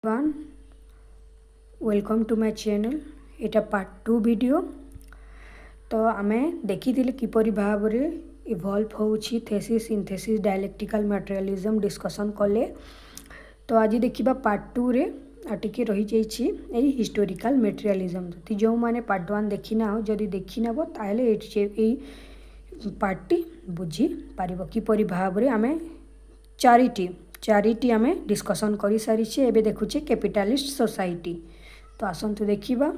One welcome to my channel एटा part 2 video. तो आमे देखी किपरि भाव रे इवॉल्व होउछि thesis synthesis dialectical materialism discussion कले। तो आज देखिबा पार्ट 2 रे आटिके रही जाइछि एई हिस्टोरिकल मटेरियलिज्म। तो जो माने पार्ट 1 देखिना हो जदि देखिनाबो ताले एई पार्ट बुझी पारिबो किपरि भाव रे आमे चारिटी आमे डिस्कशन करी सारी एबे देखुचे कैपिटलिस्ट सोसाइटी। तो आसंतु देखिबा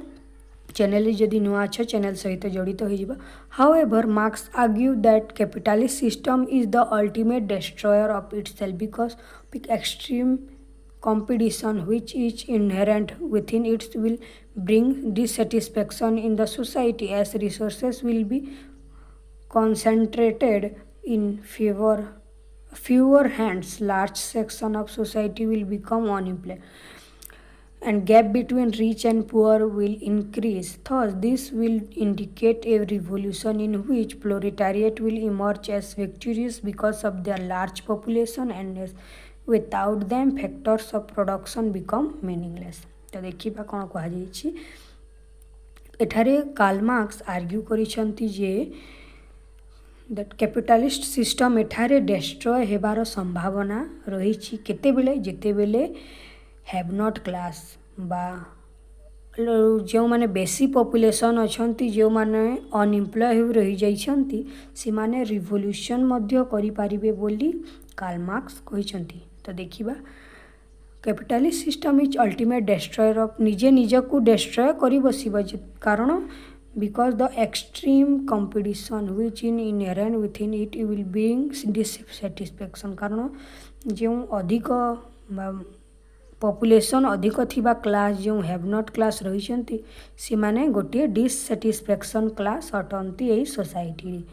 चैनल जदि नुआ छ चैनल सहित जड़ित हो जिबा। However marks argue that capitalist system is the ultimate destroyer of itself because of extreme competition which is inherent within it will bring dissatisfaction in the society as resources will be concentrated in fewer hands. Large section of society will become unemployed and gap between rich and poor will increase. Thus this will indicate a revolution in which proletariat will emerge as victorious because of their large population and without them factors of production become meaningless. तो देखिबा कोन कहा जाइछि एठारे Karl Marx argue करिसंती जे that capitalist system एठारे destroy हेबार संभावना रही केतेबेले जेतेबेले हैव नॉट क्लास बा जो माने बेसी पॉपुलेशन अछंती जो माने अनएम्प्लॉय हो रही जाइछंती से माने रिवोल्यूशन मध्य करि पारिबे बोली कार्ल मार्क्स कहिसंती। तो देखिबा capitalist system is ultimate destroyer of निजे निजकू डिस्ट्रॉय करि बसिबा कारण because the extreme competition which in inherent within it will bring dissatisfaction कारण जो अधिक पॉपुलेशन अधिक थिबा क्लास जो हैव नॉट क्लास रही से माने गोटे डिससैटिस्फैक्शन क्लास अटंती एई सोसाइटी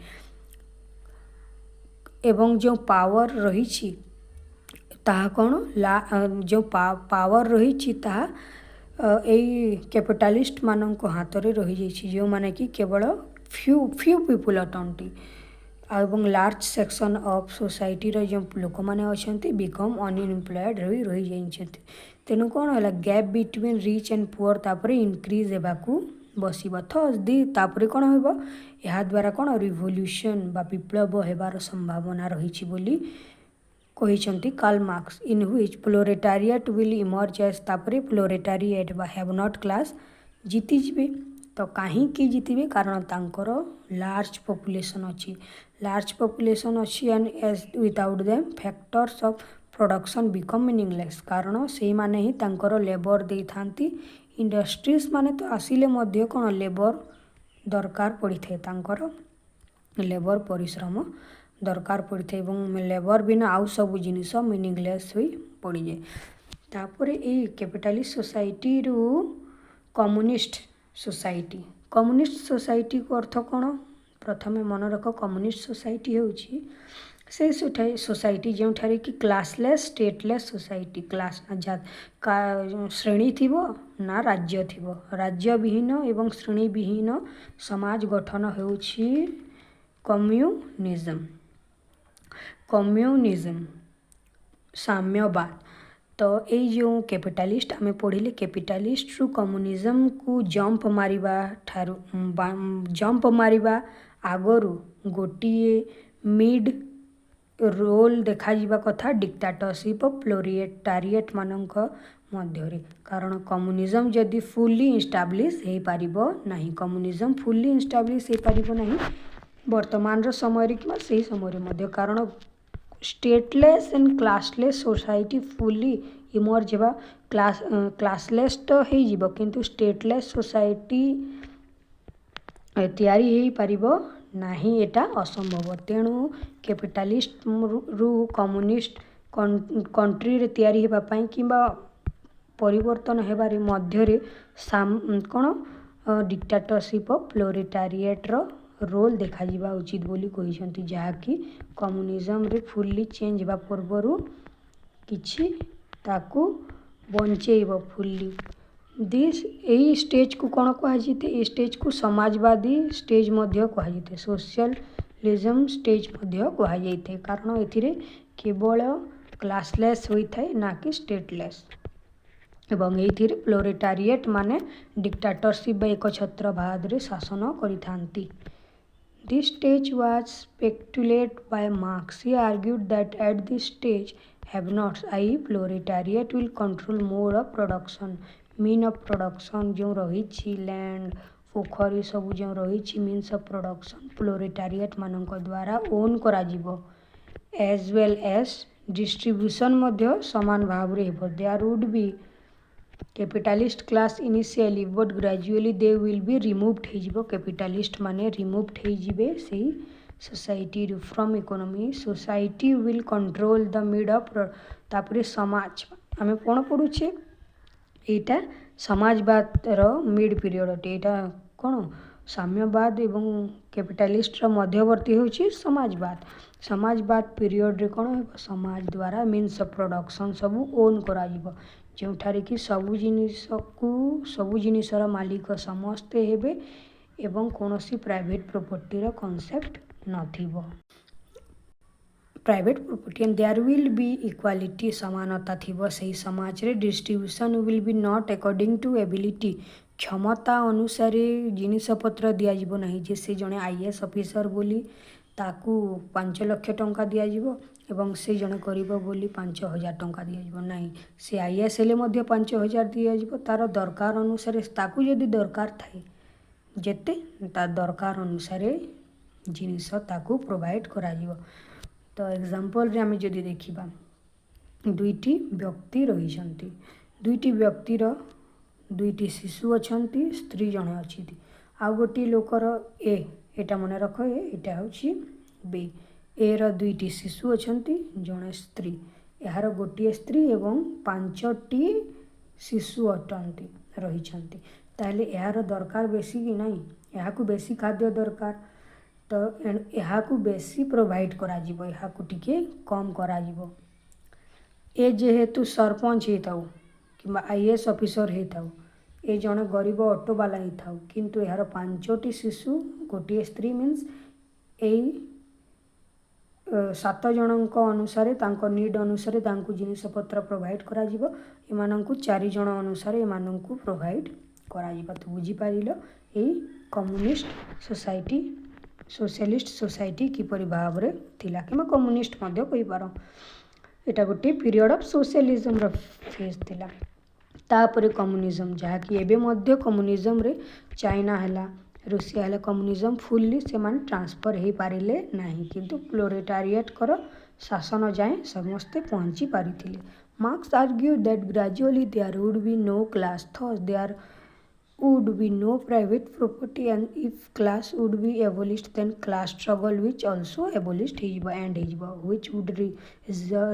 एवं जो पावर रही ताहा कौन जो पावर रही यही कैपिटलिस्ट मानक हाथ में रही जाइए जो माने कि केवल फ्यू पीपुल अटंती एवं लार्ज सेक्शन ऑफ सोसाइटी रो जो लोक मैंने अच्छा बिकम अनएम्प्लॉयड रही जाइछंती। तेणु कौन है gap between rich and poor तापर इनक्रीज हेबाकू बसिबा तापर कौन होबो या द्वारा कौन रिवोल्यूशन बा विप्लव हेबार संभावना रही बोली कहिसंती Karl Marx in which proletariat will emerge as तापर प्रोलेटारिएट बा हैव नॉट क्लास जीति जिबे। तो कहीं जीतबे कारण तांकर लार्ज पॉपुलेशन अच्छी and as without them factors of production become meaningless कारण से माने ही तांकर लेबर दे थांती इंडस्ट्रीज माने तो आसिले मध्य कौन लेबर दरकार पड़ी थे तांकर लेबर परिश्रम दरकार पड़ी थे एवं लेबर बिना आउ सब जिनिस मीनिंगलेस हुई पड़ी जाए। तापर ये कैपिटलिस्ट सोसाइटी रु कम्युनिस्ट सोसाइटी को अर्थ कौन प्रथमे मन रख कम्युनिस्ट सोसाइटी होउछि से सोसाइटी जो कि क्लासलेस स्टेटलेस सोसाइटी क्लास ना श्रेणी थिबो ना राज्य थिबो राज्य विहीन एवं श्रेणी विहीन समाज गठन होउछि कम्युनिज्म साम्यवाद। तो ये जो कैपिटलिस्ट आम पढ़िले कैपिटलिस्ट रु कम्युनिज्म को जंप मारिबा आगरू गोटिए मिड रोल देखा जिबा कथा डिक्टेटरशिप प्रोलेटारिएट मानक मध्य कारण कम्युनिज्म जदि फुली इस्टाब्लिश हो पारिबो नाही कम्युनिज्म फुली इस्टाब्लिश हो पारिबो नाही वर्तमान समय कि से समय मध्य कारण stateless and classless society fully emerge हेबा क्लासलेस तो हो जिवो किंतु स्टेटलेस सोसाइटी तैयारी हो पारिबो नाही एटा असंभव। तेणु कैपिटलिस्ट रु कम्युनिस्ट कंट्री रे तैयारी हेबा पई किबा परिवर्तन हेबारे मध्य कौन डिक्टेटरशिप प्रोलेटारिएट रो रोल देखा जिबा उचित बोली कहिसंती जहाँकि कम्युनिज्म रे फुल्ली चेंज हेबा पूर्वरु किछि ताकू बंचेइबो फुल्ली दिस यही स्टेज को कौन कहुए स्टेज को समाजवादी स्टेज मध्य कहुए सोशलिज्म स्टेज मध्य कहुए कारण एथिरे केवल क्लासलेस होता है ना कि स्टेटलेस। ଏବଂ ଏଇଥିରେ ପ୍ଲୋଲେଟାରିଏଟ୍ ମାନେ ଡିକ୍ଟାଟରସିପ୍ ବା ଏକଛତ୍ରବାଦରେ ଶାସନ କରିଥାନ୍ତି। This stage was speculated by Marx. He argued that at this stage, have-nots, i.e. proletariat, will control mode of production, mean of production जो रही लैंड पोखरी सब जो रही मीन्स ऑफ प्रोडक्शन प्लोलेटारिएट मानक द्वारा ओन करा एज वेल एज डिस्ट्रीब्यूशन मध्य समान भाव रे हेबो there would be capitalist class initially but gradually they will be removed हो कैपिटालिस्ट माने रिमूव्ड हो से society from economy society will control the mid of तापर समाज आम कौन पढ़ुचे यहाँ समाजवाद मिड पीरियड अटे यहाँ कौन साम्यवाद एवं कैपिटालिस्ट मध्यवर्ती होची समाजवाद पीरियड रे कौन समाज द्वारा मीन्स ऑफ प्रोडक्शन सब ओन करा जोठारे कि सबु जिनिसर मालिक समस्ते हेबे एवं कौनसी प्राइवेट प्रॉपर्टी कॉन्सेप्ट नथिबो private property and there will be equality समानता थिबो सही समाज रे distribution will be not according to ability क्षमता अनुसार जिनिसपत्र दिज्व ना जे से जड़े आईएएस ऑफिसर बोली ताकू 5 लाख टंका दिज्व एवं से जड़े गरीब बोली 5,000 टंका दिज्व ना से आईएएस हेले 5,000 दिज्व तार दरकार अनुसार ताकू जदि दरकार थाए जेते ता दरकार अनुसार जिनिस ताकू प्रोवाइड करा तो एग्जांपल रे आमे जदि देखिबा दुईटी व्यक्ति रही दुईटी व्यक्तिर दुईटी शिशु अछंती स्त्री जणे अछि आ गोटी लोकर एटा मन रख एटा होछि बी ए र दुईटी शिशु अछंती जणे स्त्री यार गोटे स्त्री एवं 5टी शिशु अटंती रही ताहले यार दरकार बेसी कि नहीं याकू बेसी खाद्य दरकार तो याकू बेसी प्रोवाइड करा जिवो याकू टिके कम करा जिवो ए जेहेतु सरपंच हेताउ कि आईएएस ऑफिसर हेताउ ए जड़े गरीब ऑटो वाला ही था किंतु यार 5टी शिशु गोटे स्त्री मीन्स यही 7 जनक अनुसार नीड अनुसार जिनिसपत्र प्रोवाइड करा जिवो एमानंकु 4 जन अनुसार एमानंकु प्रोवाइड करा जिवो तो बुझीपार यही कम्युनिस्ट सोसाइटी सोशलिस्ट सोसाइटी किपरि भाव रे थिला कि कम्युनिस्ट मध्य कहि पारो एटा गोटे पीरियड ऑफ सोशलिज्म रो फेज थिला तापर कम्युनिज्म जहाँकि एबे मध्य कम्युनिज्म रे चाइना हैला रूसिया हैला कम्युनिज्म फुल्ली से मान ट्रांसफर हो पारिले नाही किंतु प्लोलेटारिएट कर शासन जाए समस्ते पहुँची पारिथिले Marx argue that gradually there would be no class thus there would be no private property and if class would be abolished then class struggle which also abolished which would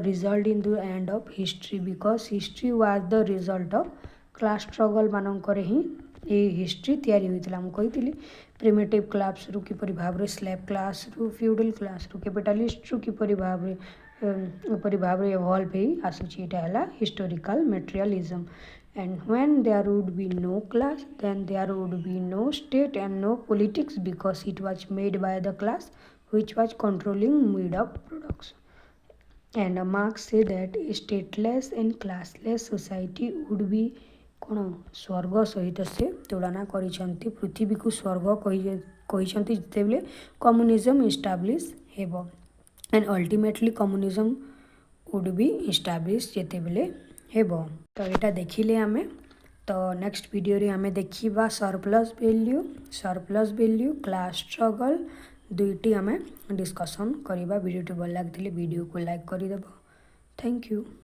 result in the end of history because history was the result of class struggle मानकर ही ये history तैयारी होइतिला हम कहितिली primitive class रु किपरि भाव रे slab class रु feudal class रु capitalist रु किपरि भाव रे इवॉल्व हे आसुची एटा हला historical materialism and when there would be no class then there would be no state and no politics because it was made by the class which was controlling mode of production and Marx say that a stateless and classless society would be कौन स्वर्ग सहित से तुलना करिसंती पृथ्वी को स्वर्ग कहिसंती जेतेबेले कम्युनिज्म इस्टाब्लिश हेबो and ultimately communism would be establish जेतेबेले हेबो तो यहाँ देखिले आमे तो नेक्स्ट वीडियो रे आमे देखिबा सरप्लस वैल्यू क्लास स्ट्रगल दुईटी आमे डिस्कशन करिबा वीडियो भल लागथिले वीडियो को लाइक करि देबो थैंक यू।